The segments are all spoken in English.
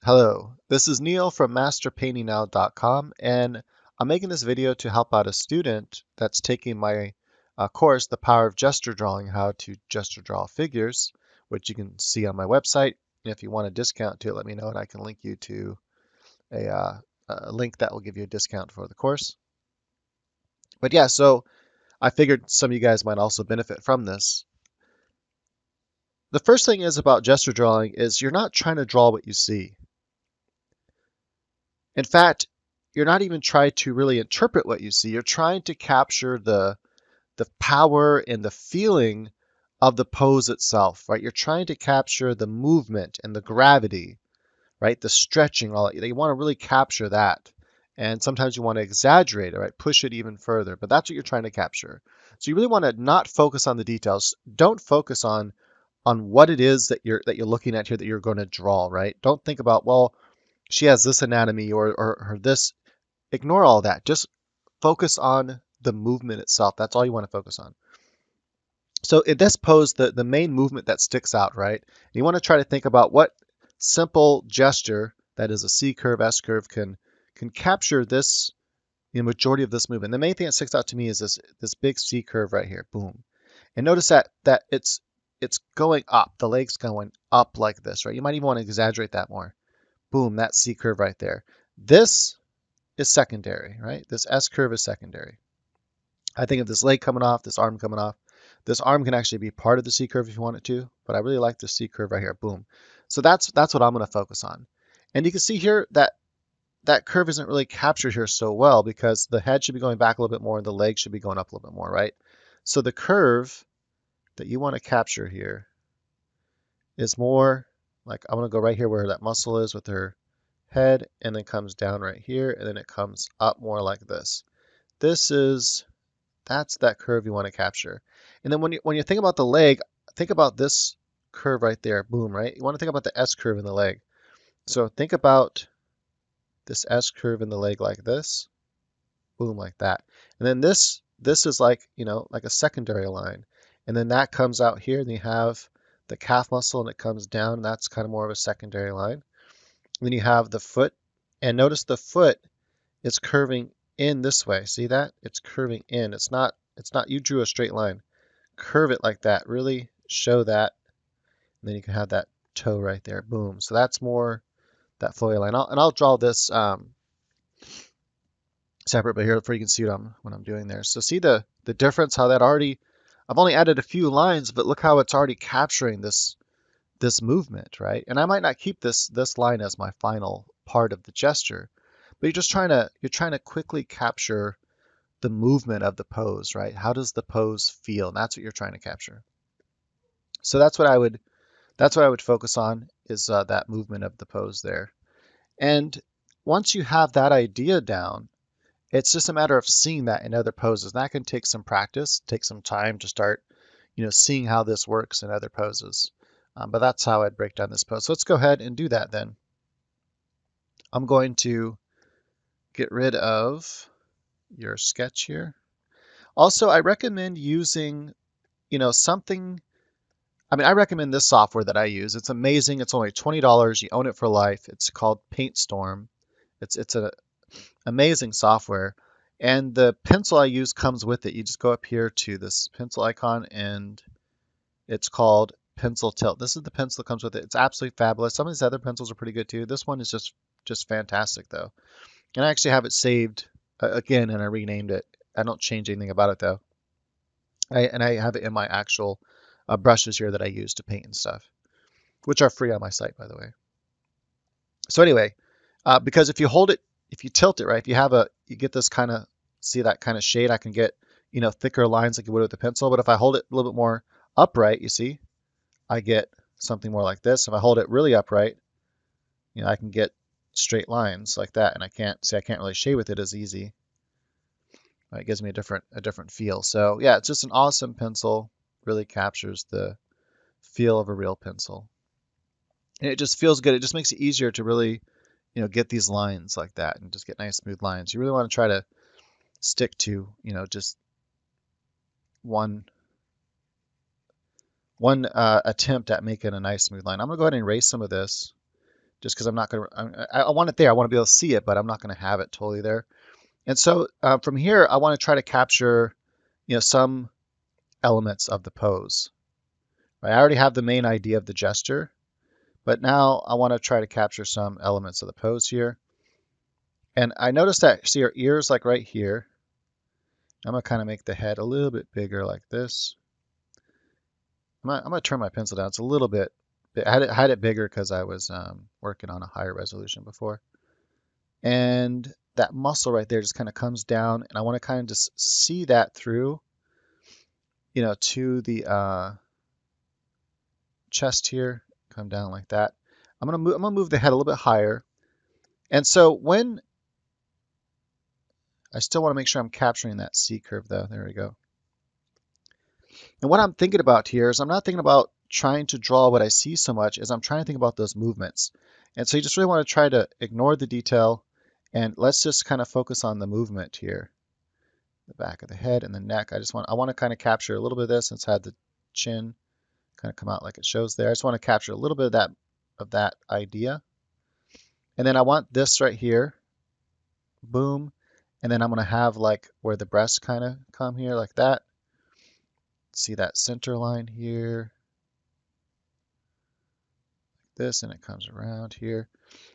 Hello, this is Neil from masterpaintingnow.com, and I'm making this video to help out a student that's taking my course, The Power of Gesture Drawing, how to gesture draw figures, which you can see on my website. And if you want a discount to it, let me know and I can link you to a link that will give you a discount for the course. But yeah, so I figured some of you guys might also benefit from this. The first thing is about gesture drawing is you're not trying to draw what you see. In fact, you're not even trying to really interpret what you see. You're trying to capture the power and the feeling of the pose itself, right? You're trying to capture the movement and the gravity, right? The stretching, all that. You want to really capture that. And sometimes you want to exaggerate it, right? Push it even further. But that's what you're trying to capture. So you really want to not focus on the details. Don't focus on what it is that you're looking at here that you're going to draw, right? Don't think about, well, she has this anatomy or this. Ignore all that. Just focus on the movement itself. That's all you want to focus on. So in this pose, the main movement that sticks out, right? You want to try to think about what simple gesture, that is a C curve, S curve, can capture this, the majority of this movement. The main thing that sticks out to me is this big C curve right here. Boom. And notice that it's going up. The leg's going up like this, right? You might even want to exaggerate that more. Boom, that C curve right there. This is secondary, right? This S curve is secondary. I think of this leg coming off, this arm coming off. This arm can actually be part of the C curve if you want it to, but I really like the C curve right here. Boom. So that's what I'm going to focus on. And you can see here that that curve isn't really captured here so well because the head should be going back a little bit more and the leg should be going up a little bit more, right? So the curve that you want to capture here is more like, I want to go right here where that muscle is with her head, and then comes down right here, and then it comes up more like this. That's that curve you want to capture. And then when you think about the leg, think about this curve right there, boom, right? You want to think about the S curve in the leg. So think about this S curve in the leg like this, boom, like that. And then this is like, like a secondary line. And then that comes out here, and you have the calf muscle, and it comes down, and that's kind of more of a secondary line. And then you have the foot, and notice the foot is curving in this way. See that? It's curving in. It's not you drew a straight line. Curve it like that. Really show that. And then you can have that toe right there. Boom. So that's more that flowy line. I'll draw this separate, but here for you can see what I'm doing there. So see the difference, how that already, I've only added a few lines, but look how it's already capturing this movement, right? And I might not keep this line as my final part of the gesture, but you're trying to quickly capture the movement of the pose, right? How does the pose feel? And that's what you're trying to capture. So that's what I would focus on, is that movement of the pose there. And once you have that idea down, it's just a matter of seeing that in other poses. And that can take some practice, take some time to start, seeing how this works in other poses. But that's how I'd break down this pose. So let's go ahead and do that then. I'm going to get rid of your sketch here. Also, I recommend using, something. I recommend this software that I use. It's amazing. It's only $20. You own it for life. It's called PaintStorm. It's an amazing software. And the pencil I use comes with it. You just go up here to this pencil icon, and it's called Pencil Tilt. This is the pencil that comes with it. It's absolutely fabulous. Some of these other pencils are pretty good too. This one is just fantastic though. And I actually have it saved again, and I renamed it. I don't change anything about it though. I have it in my actual brushes here that I use to paint and stuff, which are free on my site, by the way. So anyway, because if you hold it, if you tilt it, right, if you get this kind of, see that kind of shade, I can get, thicker lines like you would with a pencil. But if I hold it a little bit more upright, you see, I get something more like this. If I hold it really upright, I can get straight lines like that. And I can't really shade with it as easy. It gives me a different feel. So yeah, it's just an awesome pencil. Really captures the feel of a real pencil. And it just feels good. It just makes it easier to really, get these lines like that and just get nice smooth lines. You really want to try to stick to, just one attempt at making a nice smooth line. I'm gonna go ahead and erase some of this just because I'm not going to, I want it there. I want to be able to see it, but I'm not going to have it totally there. And so from here, I want to try to capture, some elements of the pose. Right? I already have the main idea of the gesture, but now I want to try to capture some elements of the pose here. And I noticed that, see our ears like right here. I'm going to kind of make the head a little bit bigger like this. I'm going to turn my pencil down. It's a little bit, I had it bigger because I was working on a higher resolution before. And that muscle right there just kind of comes down, and I want to kind of just see that through, to the chest here, come down like that. I'm gonna move the head a little bit higher. And so when I still want to make sure I'm capturing that C curve though. There we go. And what I'm thinking about here is I'm not thinking about trying to draw what I see so much as I'm trying to think about those movements. And so you just really want to try to ignore the detail, and let's just kind of focus on the movement here. The back of the head and the neck. I want to kind of capture a little bit of this, since I had the chin kind of come out like it shows there. I just want to capture a little bit of that idea. And then I want this right here, boom. And then I'm going to have like where the breasts kind of come here like that. See that center line here, like this, and it comes around here.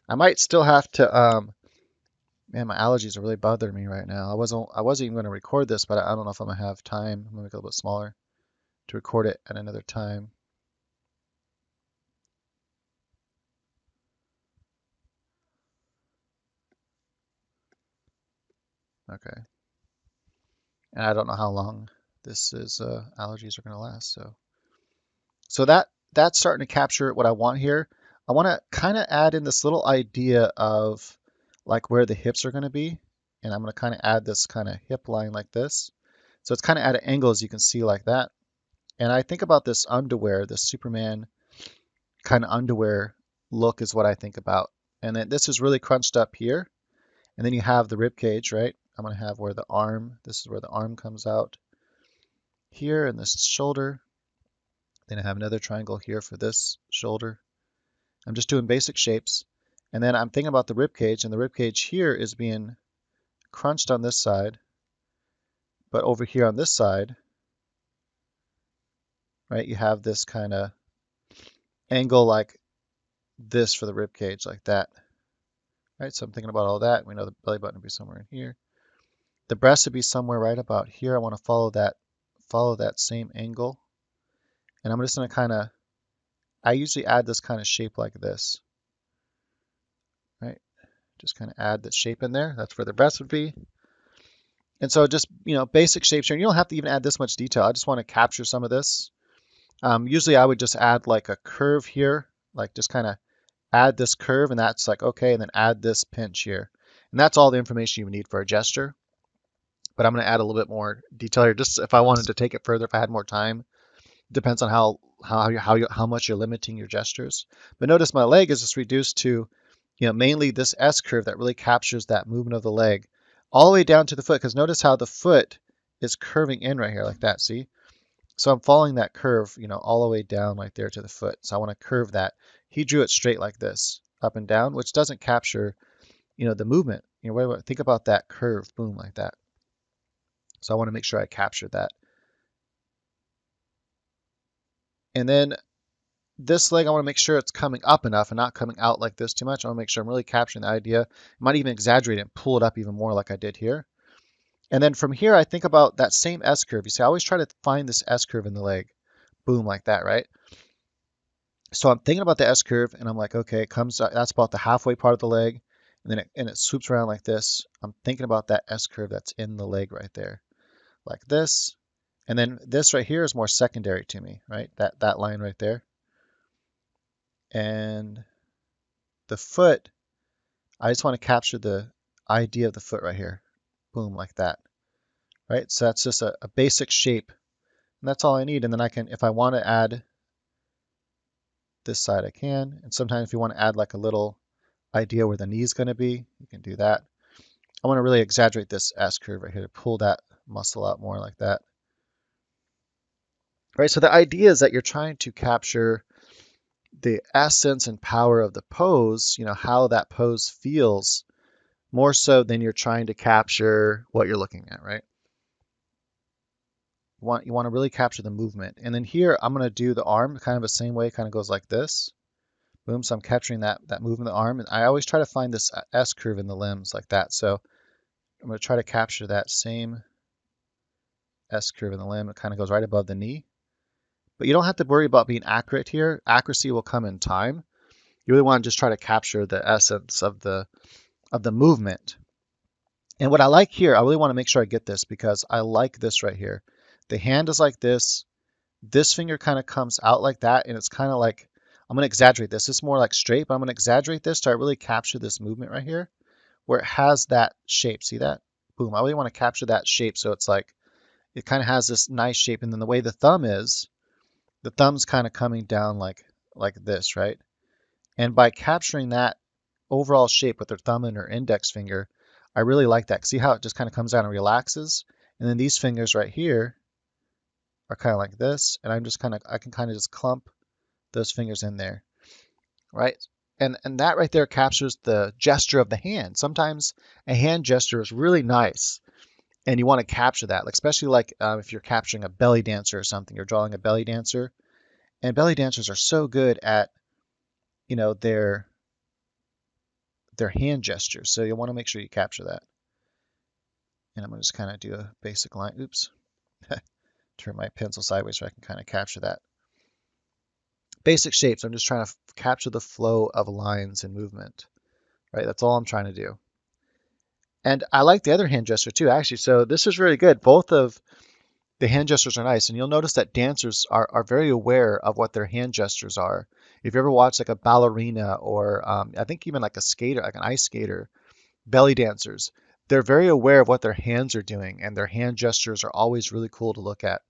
I might still have to, man, my allergies are really bothering me right now. I wasn't even going to record this, but I don't know if I'm going to have time. I'm going to make it a little bit smaller to record it at another time. Okay. And I don't know how long this is allergies are going to last. So that's starting to capture what I want here. I want to kind of add in this little idea of like where the hips are going to be. And I'm going to kind of add this kind of hip line like this. So it's kind of at an angle, as you can see, like that. And I think about this underwear, this Superman kind of underwear look is what I think about. And then this is really crunched up here. And then you have the rib cage, right? I'm going to have where the arm, this is where the arm comes out here, and this shoulder. Then I have another triangle here for this shoulder. I'm just doing basic shapes. And then I'm thinking about the rib cage, and the rib cage here is being crunched on this side. But over here on this side, right, you have this kind of angle like this for the rib cage, like that. Right, so I'm thinking about all that. We know the belly button would be somewhere in here. The breast would be somewhere right about here. I want to follow that same angle. And I'm just going to kind of, I usually add this kind of shape like this. Right, just kind of add the shape in there. That's where the breast would be. And so just, basic shapes here. And you don't have to even add this much detail. I just want to capture some of this. Usually I would just add like a curve here, like just kind of add this curve, and that's like, okay, and then add this pinch here. And that's all the information you need for a gesture. But I'm going to add a little bit more detail here, just if I wanted to take it further, if I had more time. Depends on how much you're limiting your gestures. But notice my leg is just reduced to, mainly this S curve that really captures that movement of the leg all the way down to the foot. Because notice how the foot is curving in right here like that, see? So I'm following that curve, all the way down right there to the foot. So I want to curve that. He drew it straight like this, up and down, which doesn't capture, the movement. Think about that curve, boom, like that. So I want to make sure I capture that. And then this leg, I want to make sure it's coming up enough and not coming out like this too much. I want to make sure I'm really capturing the idea. I might even exaggerate it and pull it up even more like I did here. And then from here, I think about that same S curve. You see, I always try to find this S curve in the leg. Boom, like that, right? So I'm thinking about the S curve, and I'm like, okay, it comes, that's about the halfway part of the leg, and then it swoops around like this. I'm thinking about that S curve that's in the leg right there, like this. And then this right here is more secondary to me, right? That line right there. And the foot, I just want to capture the idea of the foot right here. Boom, like that. Right? So that's just a basic shape. And that's all I need. And then I can, if I want to add this side, I can. And sometimes if you want to add like a little idea where the knee is going to be, you can do that. I want to really exaggerate this S curve right here to pull that muscle out more like that. Right? So the idea is that you're trying to capture the essence and power of the pose, how that pose feels, more so than you're trying to capture what you're looking at, right? You want to really capture the movement. And then here, I'm going to do the arm kind of the same way, kind of goes like this. Boom, so I'm capturing that movement of the arm. And I always try to find this S curve in the limbs like that. So I'm going to try to capture that same S curve in the limb. It kind of goes right above the knee. But you don't have to worry about being accurate here. Accuracy will come in time. You really want to just try to capture the essence of the movement. And what I like here, I really want to make sure I get this because I like this right here. The hand is like this. This finger kind of comes out like that, and it's kind of like, I'm going to exaggerate this. It's more like straight, but I'm going to exaggerate this to really capture this movement right here where it has that shape. See that? Boom. I really want to capture that shape so it's like, it kind of has this nice shape. And then the way the thumb is, the thumb's kind of coming down like this, right? And by capturing that overall shape with her thumb and her index finger, I really like that. See how it just kind of comes down and relaxes? And then these fingers right here are kind of like this, and I can kind of just clump those fingers in there, right? And that right there captures the gesture of the hand. Sometimes a hand gesture is really nice, and you want to capture that, like, especially like if you're capturing a belly dancer or something, you're drawing a belly dancer, and belly dancers are so good at, their hand gestures. So you want to make sure you capture that. And I'm going to just kind of do a basic line. Oops. Turn my pencil sideways so I can kind of capture that. Basic shapes. I'm just trying to capture the flow of lines and movement, right? That's all I'm trying to do. And I like the other hand gesture too, actually. So this is really good. Both of the hand gestures are nice. And you'll notice that dancers are very aware of what their hand gestures are. If you ever watch like a ballerina or I think even like a skater, like an ice skater, belly dancers, they're very aware of what their hands are doing. And their hand gestures are always really cool to look at.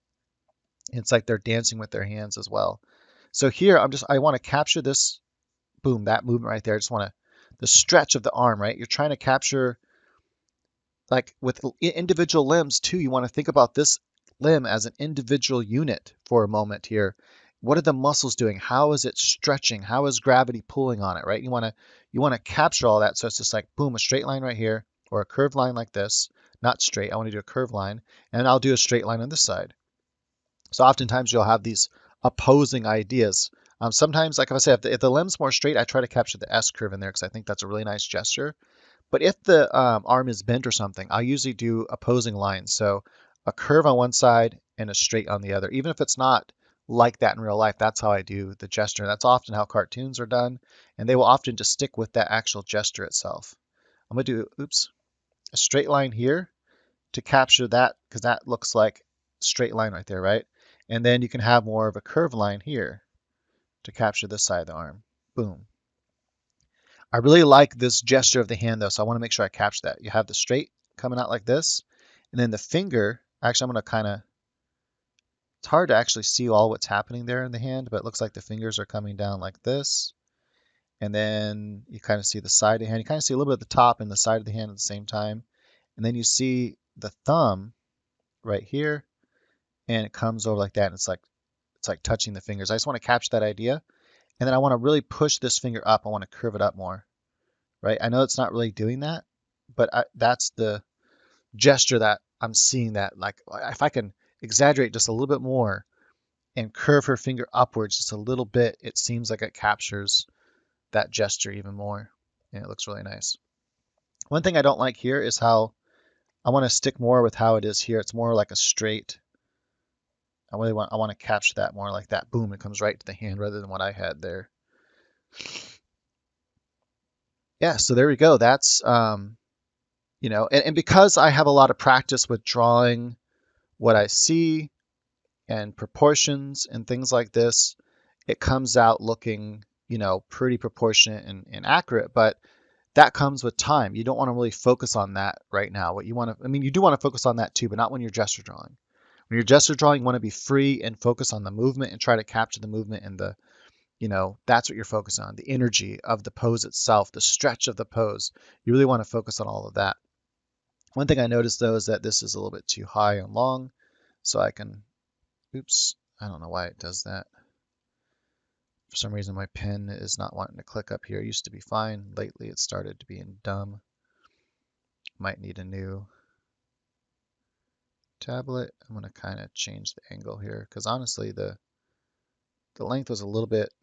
It's like they're dancing with their hands as well. So here, I want to capture this, boom, that movement right there. I just want to, the stretch of the arm, right? You're trying to capture, like with individual limbs too, you want to think about this limb as an individual unit for a moment here. What are the muscles doing? How is it stretching? How is gravity pulling on it, right? You want to capture all that. So it's just like, boom, a straight line right here or a curved line like this. Not straight. I want to do a curved line, and I'll do a straight line on this side. So oftentimes you'll have these opposing ideas. Sometimes, like if I say, if the limb's more straight, I try to capture the S curve in there because I think that's a really nice gesture. But if the arm is bent or something, I'll usually do opposing lines. So a curve on one side and a straight on the other. Even if it's not like that in real life, that's how I do the gesture. That's often how cartoons are done, and they will often just stick with that actual gesture itself. I'm going to do, oops, a straight line here to capture that because that looks like a straight line right there, right? And then you can have more of a curved line here to capture this side of the arm. Boom. I really like this gesture of the hand though, so I want to make sure I capture that. You have the straight coming out like this, and then the finger, actually I'm going to kind of, it's hard to actually see all what's happening there in the hand, but it looks like the fingers are coming down like this. And then you kind of see the side of the hand. You kind of see a little bit of the top and the side of the hand at the same time. And then you see the thumb right here, and it comes over like that, and it's like touching the fingers. I just want to capture that idea. And then I want to really push this finger up. I want to curve it up more, right? I know it's not really doing that, but that's the gesture that I'm seeing, that like if I can exaggerate just a little bit more and curve her finger upwards just a little bit, it seems like it captures that gesture even more. And it looks really nice. One thing I don't like here is how I want to stick more with how it is here. It's more like a straight. I want to capture that more like that. Boom, it comes right to the hand rather than what I had there. Yeah, so there we go. That's, and because I have a lot of practice with drawing what I see and proportions and things like this, it comes out looking, pretty proportionate and accurate, but that comes with time. You don't want to really focus on that right now. What you want to, you do want to focus on that too, but not when you're gesture drawing. When you're gesture drawing, you want to be free and focus on the movement and try to capture the movement and the, that's what you're focusing on, the energy of the pose itself, the stretch of the pose. You really want to focus on all of that. One thing I noticed though is that this is a little bit too high and long, so I can, oops, I don't know why it does that. For some reason, my pen is not wanting to click up here. It used to be fine. Lately, it started to be dumb. Might need a new tablet. I'm going to kind of change the angle here because honestly, the length was a little bit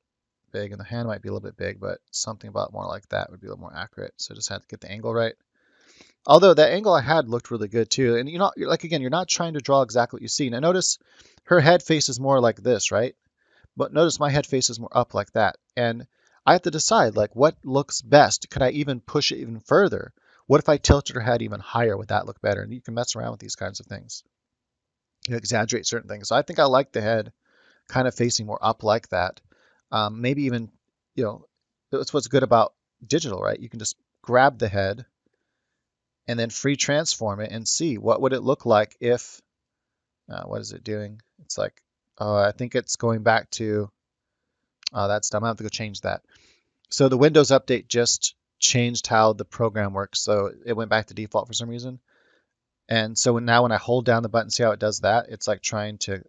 big and the hand might be a little bit big, but something about more like that would be a little more accurate. So just had to get the angle right. Although that angle I had looked really good too. And like again, you're not trying to draw exactly what you see. Now notice her head faces more like this, right? But notice my head faces more up like that. And I have to decide like what looks best. Could I even push it even further? What if I tilted her head even higher? Would that look better? And you can mess around with these kinds of things. You exaggerate certain things. So I think I like the head kind of facing more up like that. Maybe even, that's what's good about digital, right? You can just grab the head and then free transform it and see what would it look like if, what is it doing? It's like, I think it's going back to, that's dumb. I have to go change that. So the Windows update just changed how the program works. So it went back to default for some reason. And so now when I hold down the button, see how it does that? It's like trying to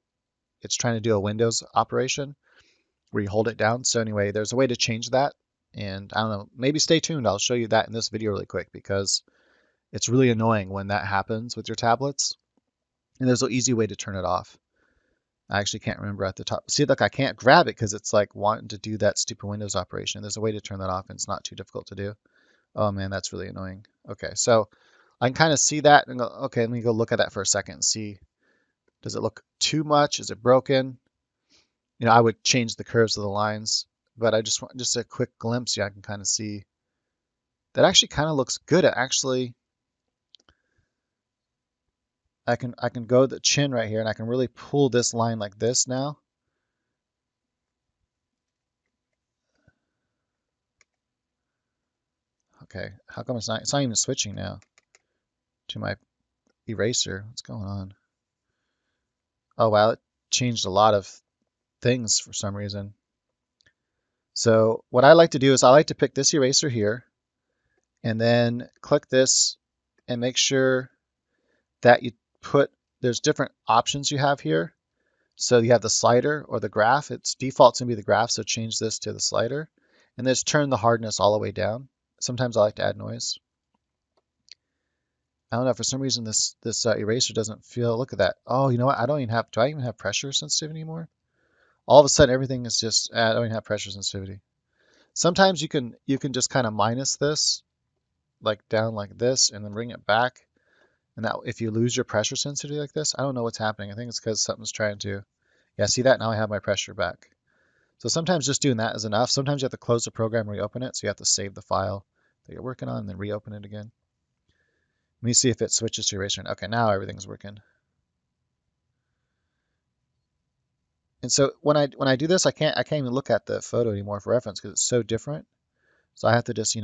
do a Windows operation where you hold it down. So anyway, there's a way to change that. And I don't know, maybe stay tuned. I'll show you that in this video really quick because it's really annoying when that happens with your tablets. And there's an easy way to turn it off. I actually can't remember at the top. See, look, I can't grab it because it's like wanting to do that stupid Windows operation. There's a way to turn that off and it's not too difficult to do. Oh man, that's really annoying. Okay, so I can kind of see that and go, okay, let me go look at that for a second and see, does it look too much? Is it broken? I would change the curves of the lines, but I just want just a quick glimpse. Yeah, I can kind of see that actually kind of looks good. It actually, I can go the chin right here and I can really pull this line like this now. Okay, how come it's not even switching now to my eraser? What's going on? Oh wow, it changed a lot of things for some reason. So what I like to do is I like to pick this eraser here and then click this and make sure that you there's different options you have here. So you have the slider or the graph. It's default to be the graph, so change this to the slider. And then just turn the hardness all the way down. Sometimes I like to add noise. I don't know, for some reason this eraser doesn't feel, look at that. Oh, you know what? Do I even have pressure sensitivity anymore? All of a sudden everything is just, I don't even have pressure sensitivity. Sometimes you can just kind of minus this, like down like this, and then bring it back. And that if you lose your pressure sensitivity like this, I don't know what's happening. I think it's because something's trying to, yeah, see that? Now I have my pressure back. So sometimes just doing that is enough. Sometimes you have to close the program and reopen it. So you have to save the file that you're working on and then reopen it again. Let me see if it switches to eraser. Okay, now everything's working. And so when I do this, I can't even look at the photo anymore for reference because it's so different. So I have to just,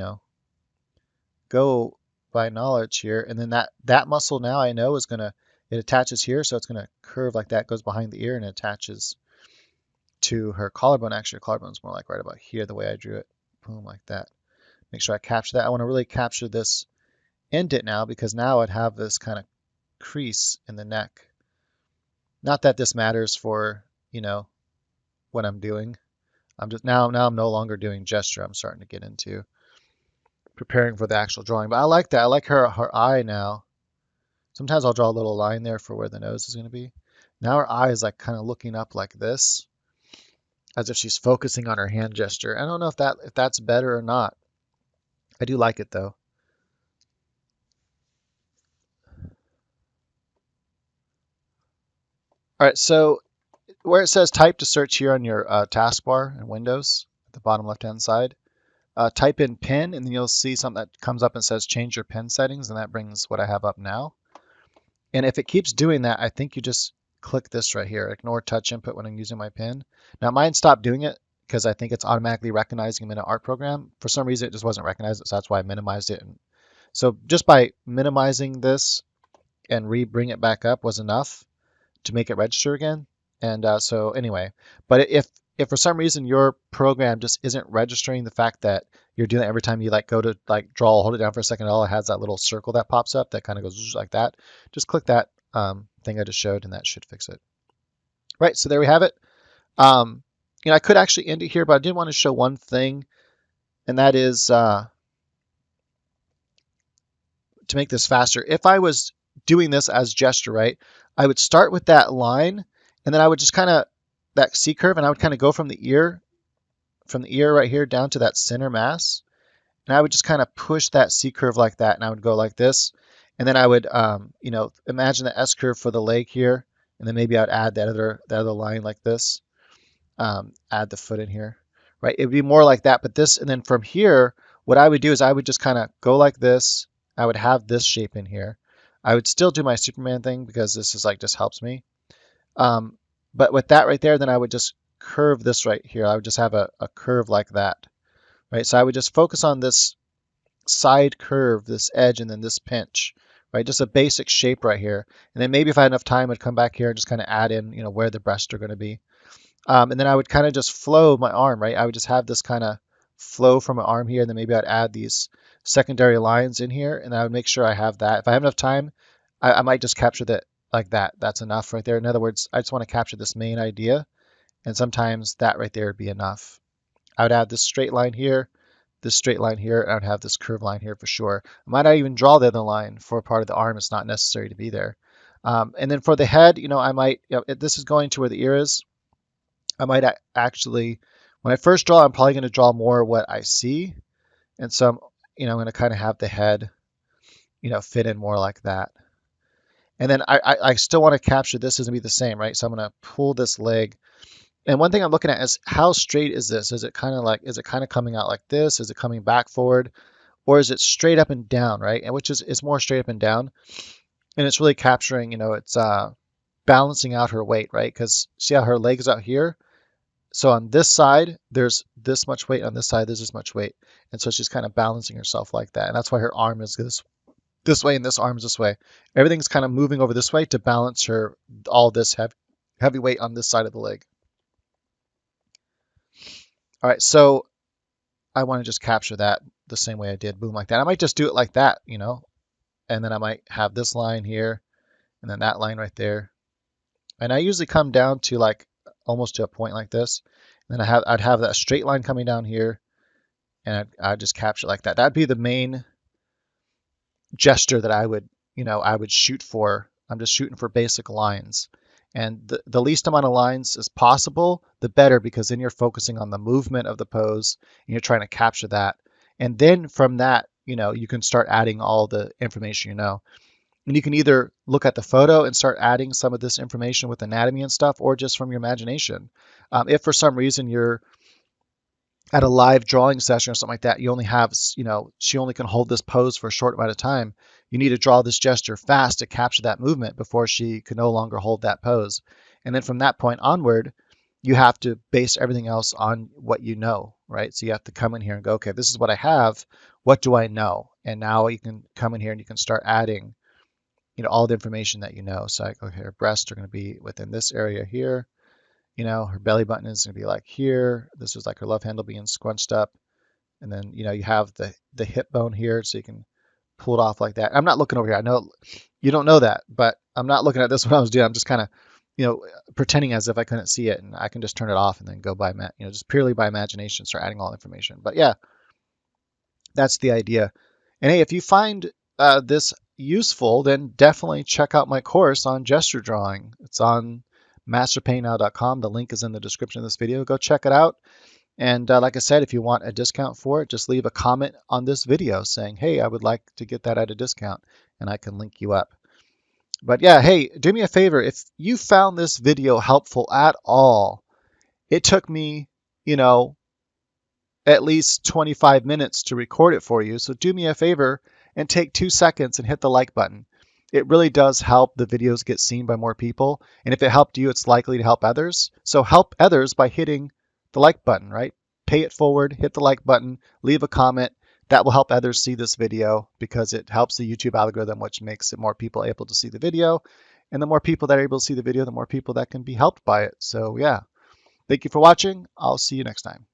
go by knowledge here. And then that muscle now I know is it attaches here. So it's going to curve like that, goes behind the ear and it attaches to her collarbone. Actually, her collarbone's more like right about here, the way I drew it. Boom, like that. Make sure I capture that. I want to really capture this indent now because now I'd have this kind of crease in the neck. Not that this matters for, what I'm doing. I'm just now I'm no longer doing gesture. I'm starting to get into preparing for the actual drawing. But I like that. I like her eye now. Sometimes I'll draw a little line there for where the nose is going to be. Now her eye is like kind of looking up like this, as if she's focusing on her hand gesture. I don't know if that's better or not. I do like it though. All right, so where it says type to search here on your taskbar in Windows, at the bottom left-hand side, type in pen, and then you'll see something that comes up and says change your pen settings, and that brings what I have up now. And if it keeps doing that, I think you just click this right here, ignore touch input when I'm using my pen. Now mine stopped doing it because I think it's automatically recognizing them in an art program. For some reason, it just wasn't recognized, so that's why I minimized it. And so just by minimizing this and bring it back up was enough to make it register again. And so anyway, but if for some reason your program just isn't registering the fact that you're doing it every time you go to draw, hold it down for a second, all it has that little circle that pops up that kind of goes like that. Just click that thing I just showed and that should fix it. Right, so there we have it. I could actually end it here, but I did want to show one thing, and that is to make this faster. If I was doing this as gesture, right, I would start with that line, and then I would just kind of, that C curve, and I would kind of go from the ear right here down to that center mass. And I would just kind of push that C curve like that, and I would go like this. And then I would, imagine the S curve for the leg here, and then maybe I'd add that other line like this. Add the foot in here, right? It would be more like that, but this, and then from here, what I would do is I would just kind of go like this. I would have this shape in here. I would still do my Superman thing because this is like, just helps me. But with that right there, then I would just curve this right here. I would just have a curve like that, right? So I would just focus on this side curve, this edge, and then this pinch, right? Just a basic shape right here. And then maybe if I had enough time, I'd come back here and just kind of add in, where the breasts are going to be. And then I would kind of just flow my arm, right? I would just have this kind of flow from my arm here, and then maybe I'd add these secondary lines in here, and I would make sure I have that. If I have enough time, I might just capture that like that. That's enough right there. In other words, I just want to capture this main idea, and sometimes that right there would be enough. I would add this straight line here, this straight line here, and I would have this curved line here for sure. I might not even draw the other line for part of the arm. It's not necessary to be there. And then for the head, I might, this is going to where the ear is. I might actually, when I first draw, I'm probably going to draw more what I see. And so, I'm going to kind of have the head, fit in more like that. And then I still want to capture this as to be the same, right? So I'm going to pull this leg. And one thing I'm looking at is how straight is this? Is it kind of coming out like this? Is it coming back forward? Or is it straight up and down, right? And which is more straight up and down. And it's really capturing, it's balancing out her weight, right? Because see how her leg is out here? So on this side, there's this much weight. On this side, there's this much weight. And so she's kind of balancing herself like that. And that's why her arm is this way and this arm is this way. Everything's kind of moving over this way to balance her, all this heavy weight on this side of the leg. All right, so I want to just capture that the same way I did, boom, like that. I might just do it like that, and then I might have this line here and then that line right there. And I usually come down to like almost to a point like this. And then I'd have that straight line coming down here, and I'd just capture like that. That'd be the main gesture that I would shoot for. I'm just shooting for basic lines. And the least amount of lines as possible, the better, because then you're focusing on the movement of the pose and you're trying to capture that. And then from that, you can start adding all the information And you can either look at the photo and start adding some of this information with anatomy and stuff, or just from your imagination. If for some reason you're at a live drawing session or something like that, you only have, she only can hold this pose for a short amount of time. You need to draw this gesture fast to capture that movement before she can no longer hold that pose. And then from that point onward, you have to base everything else on what you know, right? So you have to come in here and go, okay, this is what I have. What do I know? And now you can come in here and you can start adding, all the information that you know. So like, okay, her breasts are going to be within this area here. Her belly button is going to be like here. This is like her love handle being scrunched up. And then, you have the hip bone here, so you can pull it off like that. I'm not looking over here. I know you don't know that, but I'm not looking at this when I was doing. I'm just kind of, pretending as if I couldn't see it, and I can just turn it off and then go by, just purely by imagination, start adding all the information. But yeah, that's the idea. And hey, if you find this useful, then definitely check out my course on gesture drawing. It's on masterpaintnow.com. The link is in the description of this video. Go check it out. And like I said, if you want a discount for it, just leave a comment on this video saying, hey, I would like to get that at a discount, and I can link you up. But yeah, hey, do me a favor. If you found this video helpful at all, it took me, at least 25 minutes to record it for you. So do me a favor and take 2 seconds and hit the like button. It really does help the videos get seen by more people. And if it helped you, it's likely to help others. So help others by hitting the like button, right? Pay it forward, hit the like button, leave a comment. That will help others see this video because it helps the YouTube algorithm, which makes it more people able to see the video. And the more people that are able to see the video, the more people that can be helped by it. So yeah, thank you for watching. I'll see you next time.